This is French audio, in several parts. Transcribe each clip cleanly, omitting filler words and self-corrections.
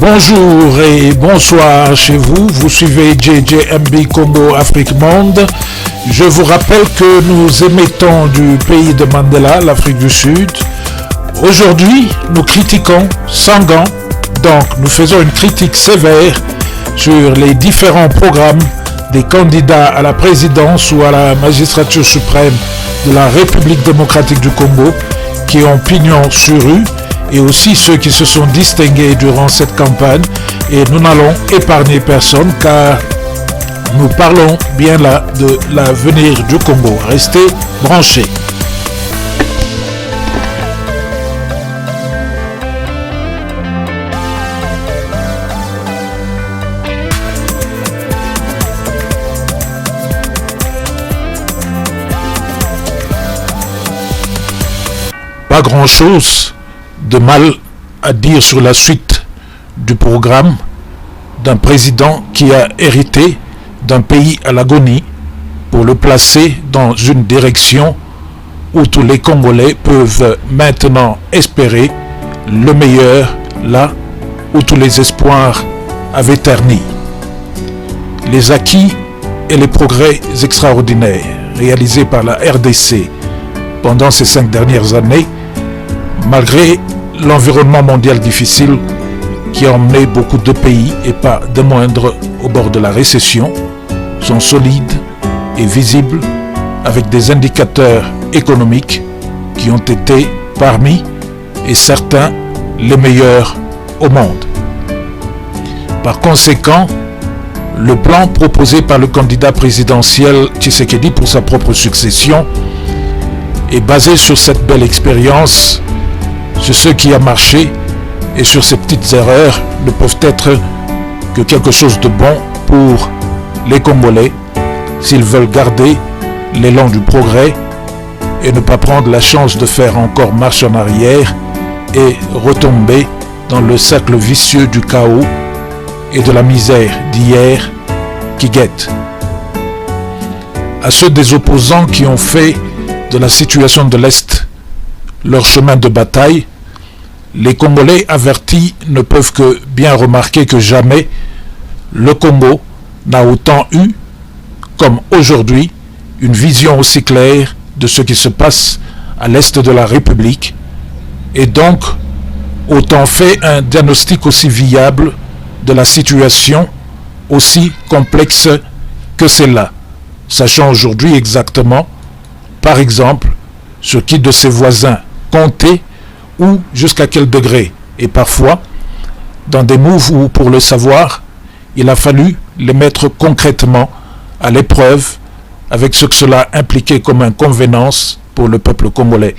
Bonjour et bonsoir chez vous. Vous suivez JJMB Congo Afrique Monde. Je vous rappelle que nous émettons du pays de Mandela, l'Afrique du Sud. Aujourd'hui, nous critiquons sans gants. Donc, nous faisons une critique sévère sur les différents programmes des candidats à la présidence ou à la magistrature suprême de la République démocratique du Congo qui ont pignon sur rue, et aussi ceux qui se sont distingués durant cette campagne. Et nous n'allons épargner personne car nous parlons bien là de l'avenir du Congo. Restez branchés. Pas grand-chose de mal à dire sur la suite du programme d'un président qui a hérité d'un pays à l'agonie pour le placer dans une direction où tous les Congolais peuvent maintenant espérer le meilleur, là où tous les espoirs avaient terni. Les acquis et les progrès extraordinaires réalisés par la RDC pendant ces 5 dernières années, malgré l'environnement mondial difficile qui a emmené beaucoup de pays, et pas de moindre, au bord de la récession, sont solides et visibles avec des indicateurs économiques qui ont été parmi, et certains, les meilleurs au monde. Par conséquent, le plan proposé par le candidat présidentiel Tshisekedi pour sa propre succession est basé sur cette belle expérience, sur ce qui a marché, et sur ces petites erreurs ne peuvent être que quelque chose de bon pour les Congolais s'ils veulent garder l'élan du progrès et ne pas prendre la chance de faire encore marche en arrière et retomber dans le cercle vicieux du chaos et de la misère d'hier qui guette. À ceux des opposants qui ont fait de la situation de l'Est leur chemin de bataille, les Congolais avertis ne peuvent que bien remarquer que jamais le Congo n'a autant eu, comme aujourd'hui, une vision aussi claire de ce qui se passe à l'Est de la République, et donc autant fait un diagnostic aussi viable de la situation aussi complexe que celle-là, sachant aujourd'hui exactement, par exemple, sur qui de ses voisins compter ou jusqu'à quel degré. Et parfois, dans des moves où, pour le savoir, il a fallu les mettre concrètement à l'épreuve avec ce que cela impliquait comme inconvénance pour le peuple congolais.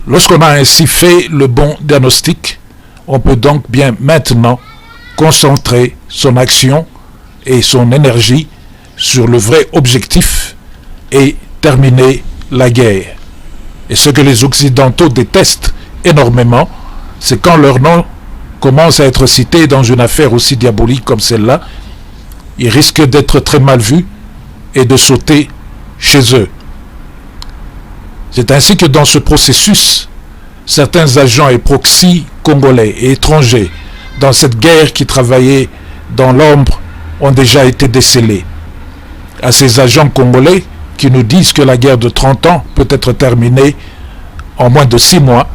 Lorsqu'on a ainsi fait le bon diagnostic, on peut donc bien maintenant concentrer son action et son énergie sur le vrai objectif et terminer la guerre. Et ce que les Occidentaux détestent énormément, c'est quand leur nom commence à être cité dans une affaire aussi diabolique comme celle-là, ils risquent d'être très mal vus et de sauter chez eux. C'est ainsi que dans ce processus, certains agents et proxys congolais et étrangers dans cette guerre qui travaillait dans l'ombre ont déjà été décelés. À ces agents congolais qui nous disent que la guerre de 30 ans peut être terminée en moins de 6 mois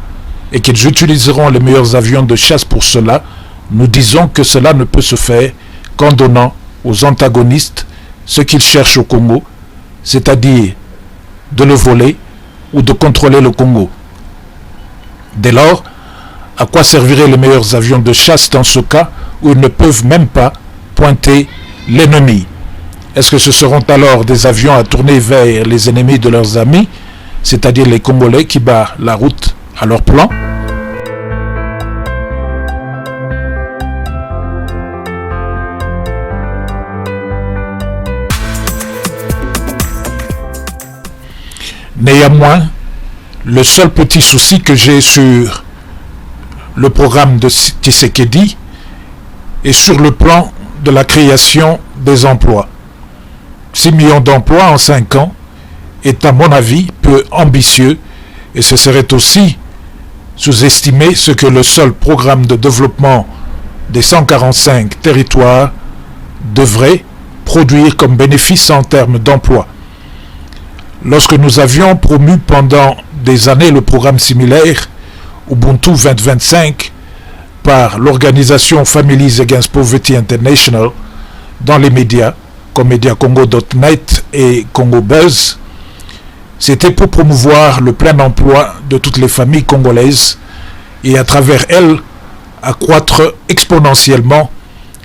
et qu'ils utiliseront les meilleurs avions de chasse pour cela, nous disons que cela ne peut se faire qu'en donnant aux antagonistes ce qu'ils cherchent au Congo, c'est-à-dire de le voler ou de contrôler le Congo. Dès lors, à quoi serviraient les meilleurs avions de chasse dans ce cas où ils ne peuvent même pas pointer l'ennemi? Est-ce que ce seront alors des avions à tourner vers les ennemis de leurs amis, c'est-à-dire les Congolais qui barrent la route à leur plan? Néanmoins, le seul petit souci que j'ai sur le programme de Tshisekedi est sur le plan de la création des emplois. 6 millions d'emplois en 5 ans est à mon avis peu ambitieux, et ce serait aussi sous-estimer ce que le seul programme de développement des 145 territoires devrait produire comme bénéfice en termes d'emploi. Lorsque nous avions promu pendant des années le programme similaire Ubuntu 2025 par l'organisation Families Against Poverty International dans les médias comme Mediacongo.net et Congo Buzz, c'était pour promouvoir le plein emploi de toutes les familles congolaises et à travers elles accroître exponentiellement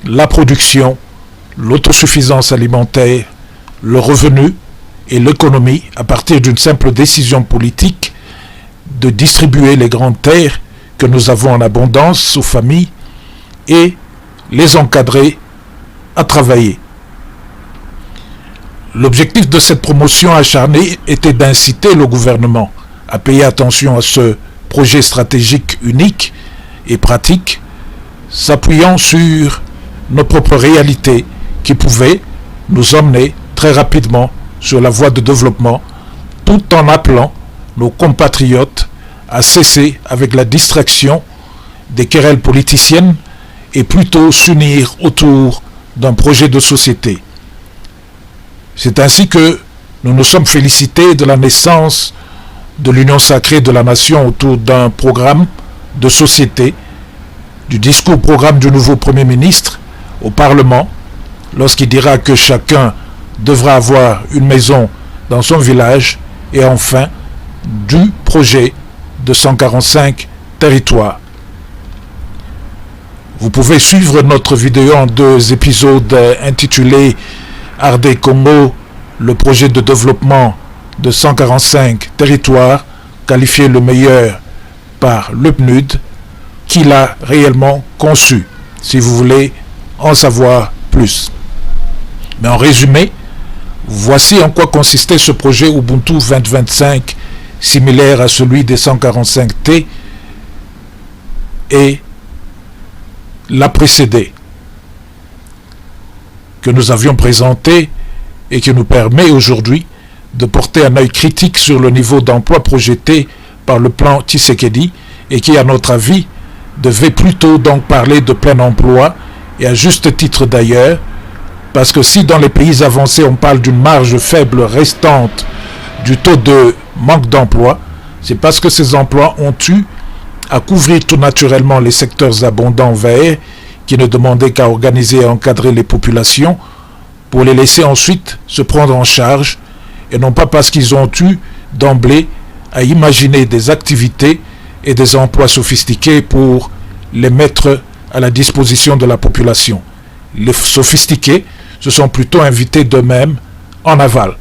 la production, l'autosuffisance alimentaire, le revenu et l'économie à partir d'une simple décision politique de distribuer les grandes terres que nous avons en abondance aux familles et les encadrer à travailler. L'objectif de cette promotion acharnée était d'inciter le gouvernement à payer attention à ce projet stratégique unique et pratique, s'appuyant sur nos propres réalités qui pouvaient nous emmener très rapidement sur la voie de développement, tout en appelant nos compatriotes à cesser avec la distraction des querelles politiciennes et plutôt s'unir autour d'un projet de société. C'est ainsi que nous nous sommes félicités de la naissance de l'Union sacrée de la nation autour d'un programme de société, du discours-programme du nouveau Premier ministre au Parlement, lorsqu'il dira que chacun devra avoir une maison dans son village, et enfin du projet de 145 territoires. Vous pouvez suivre notre vidéo en 2 épisodes intitulés RD Congo, le projet de développement de 145 territoires, qualifié le meilleur par le PNUD, qui l'a réellement conçu, si vous voulez en savoir plus. Mais en résumé, voici en quoi consistait ce projet Ubuntu 2025, similaire à celui des 145T, et l'a précédé, que nous avions présenté et qui nous permet aujourd'hui de porter un œil critique sur le niveau d'emploi projeté par le plan Tshisekedi et qui, à notre avis, devait plutôt donc parler de plein emploi, et à juste titre d'ailleurs, parce que si dans les pays avancés on parle d'une marge faible restante du taux de manque d'emploi, c'est parce que ces emplois ont eu à couvrir tout naturellement les secteurs abondants verts qui ne demandaient qu'à organiser et encadrer les populations pour les laisser ensuite se prendre en charge, et non pas parce qu'ils ont eu d'emblée à imaginer des activités et des emplois sophistiqués pour les mettre à la disposition de la population. Les sophistiqués se sont plutôt invités d'eux-mêmes en aval.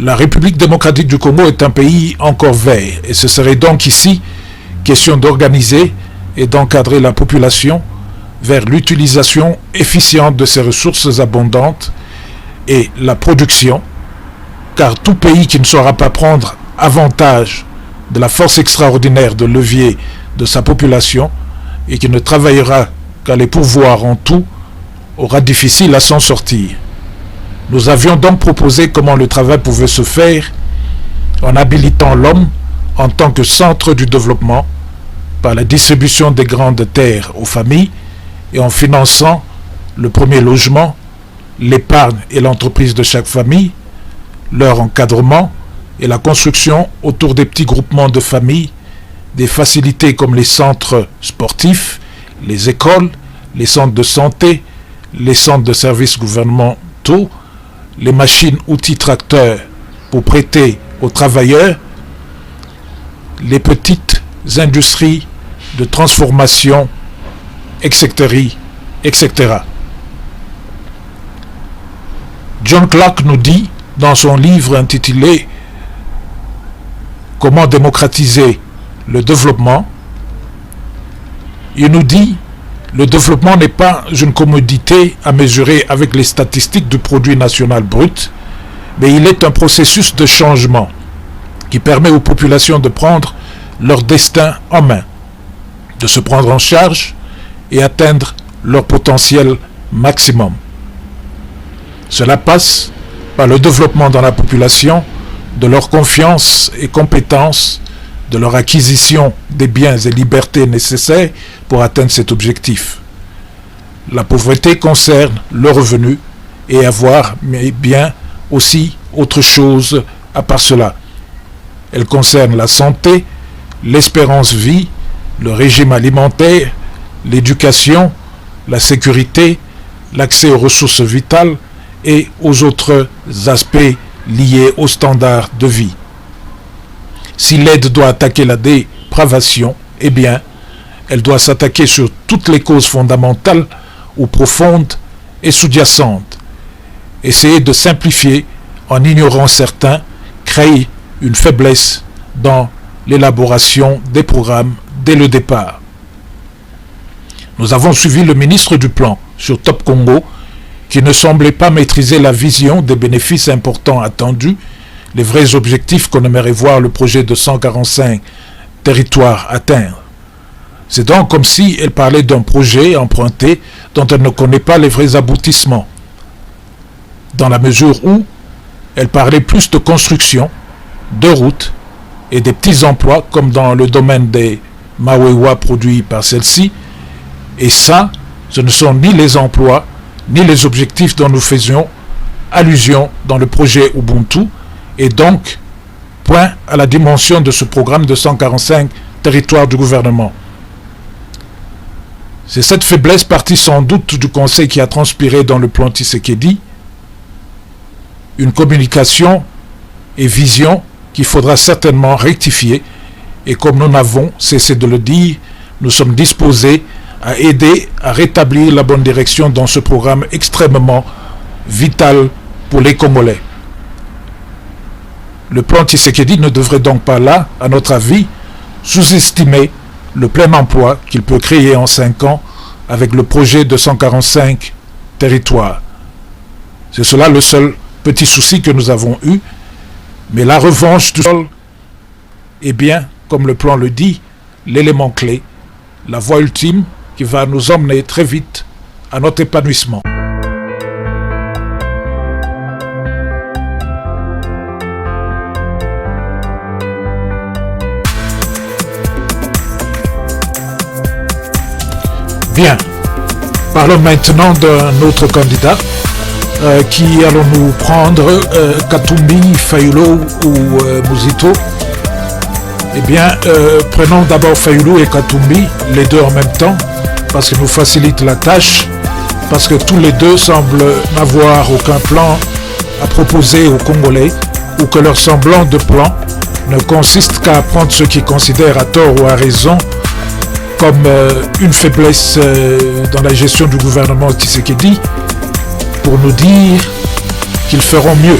La République démocratique du Congo est un pays encore vert, et ce serait donc ici question d'organiser et d'encadrer la population vers l'utilisation efficiente de ses ressources abondantes et la production, car tout pays qui ne saura pas prendre avantage de la force extraordinaire de levier de sa population et qui ne travaillera qu'à les pourvoir en tout, aura difficile à s'en sortir. Nous avions donc proposé comment le travail pouvait se faire en habilitant l'homme en tant que centre du développement par la distribution des grandes terres aux familles et en finançant le premier logement, l'épargne et l'entreprise de chaque famille, leur encadrement et la construction autour des petits groupements de familles, des facilités comme les centres sportifs, les écoles, les centres de santé, les centres de services gouvernementaux, les machines outils tracteurs pour prêter aux travailleurs, les petites industries de transformation, etc., etc. John Clark nous dit dans son livre intitulé « Comment démocratiser le développement », il nous dit « Le développement n'est pas une commodité à mesurer avec les statistiques du produit national brut, mais il est un processus de changement qui permet aux populations de prendre leur destin en main, de se prendre en charge et atteindre leur potentiel maximum. Cela passe par le développement dans la population de leur confiance et compétences de leur acquisition des biens et libertés nécessaires pour atteindre cet objectif. La pauvreté concerne le revenu et avoir, mais bien aussi autre chose à part cela. Elle concerne la santé, l'espérance vie, le régime alimentaire, l'éducation, la sécurité, l'accès aux ressources vitales et aux autres aspects liés aux standards de vie. Si l'aide doit attaquer la dépravation, eh bien, elle doit s'attaquer sur toutes les causes fondamentales ou profondes et sous-jacentes. Essayer de simplifier en ignorant certains crée une faiblesse dans l'élaboration des programmes dès le départ. Nous avons suivi le ministre du Plan sur Top Congo qui ne semblait pas maîtriser la vision des bénéfices importants attendus, les vrais objectifs qu'on aimerait voir le projet de 145 territoires atteindre. C'est donc comme si elle parlait d'un projet emprunté dont elle ne connaît pas les vrais aboutissements, dans la mesure où elle parlait plus de construction, de routes et des petits emplois comme dans le domaine des Mawewa produits par celle-ci, et ça, ce ne sont ni les emplois, ni les objectifs dont nous faisions allusion dans le projet Ubuntu, et donc, point à la dimension de ce programme de 145 territoires du gouvernement. C'est cette faiblesse partie sans doute du conseil qui a transpiré dans le plan Tshisekedi, une communication et vision qu'il faudra certainement rectifier, et comme nous n'avons cessé de le dire, nous sommes disposés à aider à rétablir la bonne direction dans ce programme extrêmement vital pour les Congolais. Le plan Tshisekedi ne devrait donc pas là, à notre avis, sous-estimer le plein emploi qu'il peut créer en 5 ans avec le projet de 145 territoires. C'est cela le seul petit souci que nous avons eu, mais la revanche du sol est bien, comme le plan le dit, l'élément clé, la voie ultime qui va nous emmener très vite à notre épanouissement. Bien, parlons maintenant d'un autre candidat qui allons-nous prendre, Katumbi, Fayulu ou Muzito. Eh bien, prenons d'abord Fayulu et Katumbi, les deux en même temps, parce qu'ils nous facilitent la tâche, parce que tous les deux semblent n'avoir aucun plan à proposer aux Congolais, ou que leur semblant de plan ne consiste qu'à prendre ce qu'ils considèrent à tort ou à raison comme une faiblesse dans la gestion du gouvernement Tshisekedi, pour nous dire qu'ils feront mieux.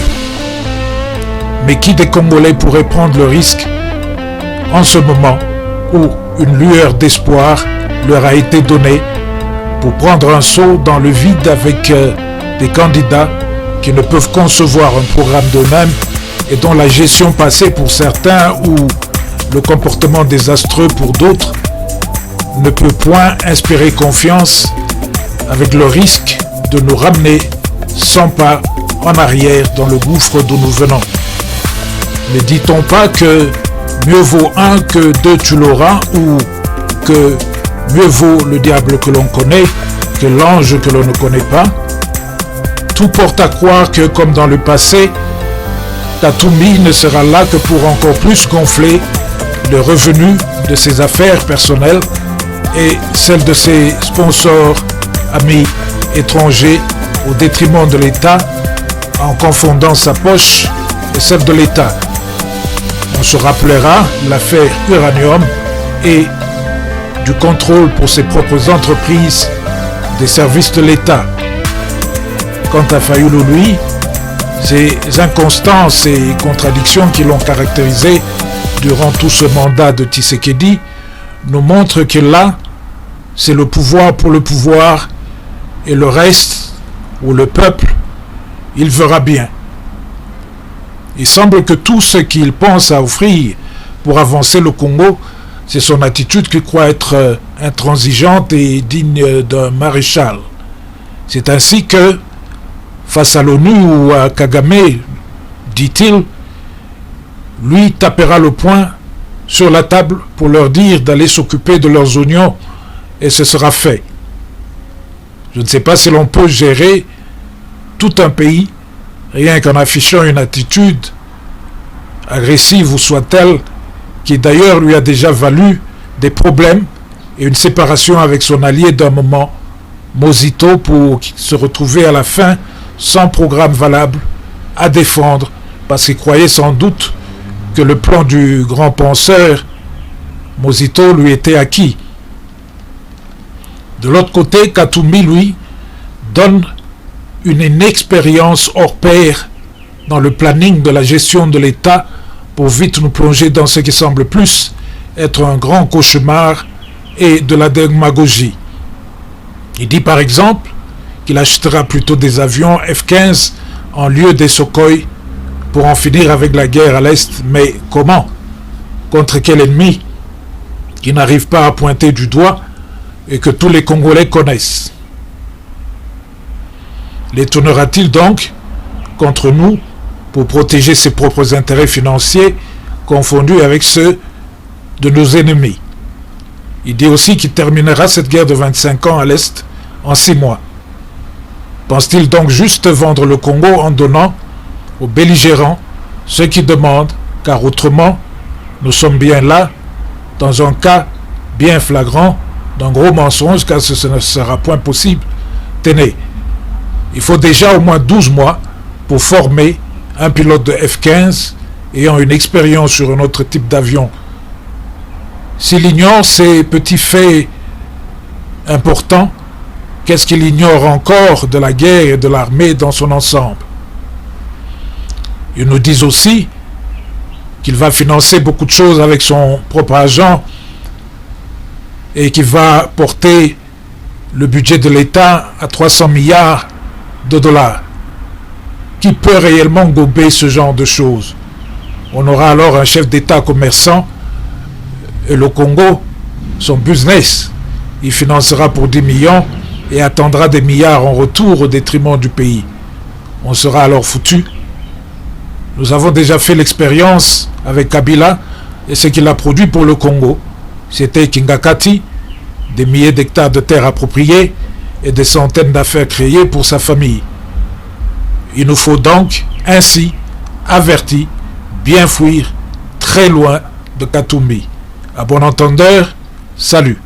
Mais qui des Congolais pourrait prendre le risque en ce moment où une lueur d'espoir leur a été donnée pour prendre un saut dans le vide avec des candidats qui ne peuvent concevoir un programme d'eux-mêmes et dont la gestion passée pour certains ou le comportement désastreux pour d'autres ne peut point inspirer confiance, avec le risque de nous ramener 100 pas en arrière dans le gouffre d'où nous venons. Ne dit-on pas que mieux vaut un que deux tu l'auras, ou que mieux vaut le diable que l'on connaît que l'ange que l'on ne connaît pas? Tout porte à croire que, comme dans le passé, Katumbi ne sera là que pour encore plus gonfler le revenu de ses affaires personnelles et celle de ses sponsors, amis étrangers, au détriment de l'État, en confondant sa poche et celle de l'État. On se rappellera l'affaire Uranium et du contrôle pour ses propres entreprises des services de l'État. Quant à Fayulu, lui, ces inconstances et contradictions qui l'ont caractérisé durant tout ce mandat de Tshisekedi nous montrent que là, c'est le pouvoir pour le pouvoir, et le reste, ou le peuple, il verra bien. Il semble que tout ce qu'il pense à offrir pour avancer le Congo, c'est son attitude qu'il croit être intransigeante et digne d'un maréchal. C'est ainsi que, face à l'ONU ou à Kagame, dit-il, lui tapera le poing sur la table pour leur dire d'aller s'occuper de leurs oignons et ce sera fait. Je ne sais pas si l'on peut gérer tout un pays rien qu'en affichant une attitude agressive ou soit-elle, qui d'ailleurs lui a déjà valu des problèmes et une séparation avec son allié d'un moment, Mosito, pour se retrouver à la fin sans programme valable à défendre, parce qu'il croyait sans doute que le plan du grand penseur Mosito lui était acquis. De l'autre côté, Katumbi, lui, donne une inexpérience hors pair dans le planning de la gestion de l'État pour vite nous plonger dans ce qui semble plus être un grand cauchemar et de la démagogie. Il dit par exemple qu'il achètera plutôt des avions F-15 en lieu des Sukhoi pour en finir avec la guerre à l'Est. Mais comment? Contre quel ennemi qui n'arrive pas à pointer du doigt et que tous les Congolais connaissent? Les tournera-t-il donc contre nous pour protéger ses propres intérêts financiers confondus avec ceux de nos ennemis? Il dit aussi qu'il terminera cette guerre de 25 ans à l'Est en 6 mois. Pense-t-il donc juste vendre le Congo en donnant aux belligérants ce qu'ils demandent, car autrement, nous sommes bien là, dans un cas bien flagrant d'un gros mensonge, car ce ne sera point possible. Tenez, il faut déjà au moins 12 mois pour former un pilote de F-15 ayant une expérience sur un autre type d'avion. S'il ignore ces petits faits importants, qu'est-ce qu'il ignore encore de la guerre et de l'armée dans son ensemble? Ils nous disent aussi qu'il va financer beaucoup de choses avec son propre argent et qu'il va porter le budget de l'État à 300 milliards de dollars. Qui peut réellement gober ce genre de choses? On aura alors un chef d'État commerçant et le Congo, son business, il financera pour 10 millions et attendra des milliards en retour au détriment du pays. On sera alors foutu. Nous avons déjà fait l'expérience avec Kabila et ce qu'il a produit pour le Congo. C'était Kingakati, des milliers d'hectares de terres appropriées et des centaines d'affaires créées pour sa famille. Il nous faut donc, ainsi, avertis, bien fuir, très loin de Katumbi. À bon entendeur, salut.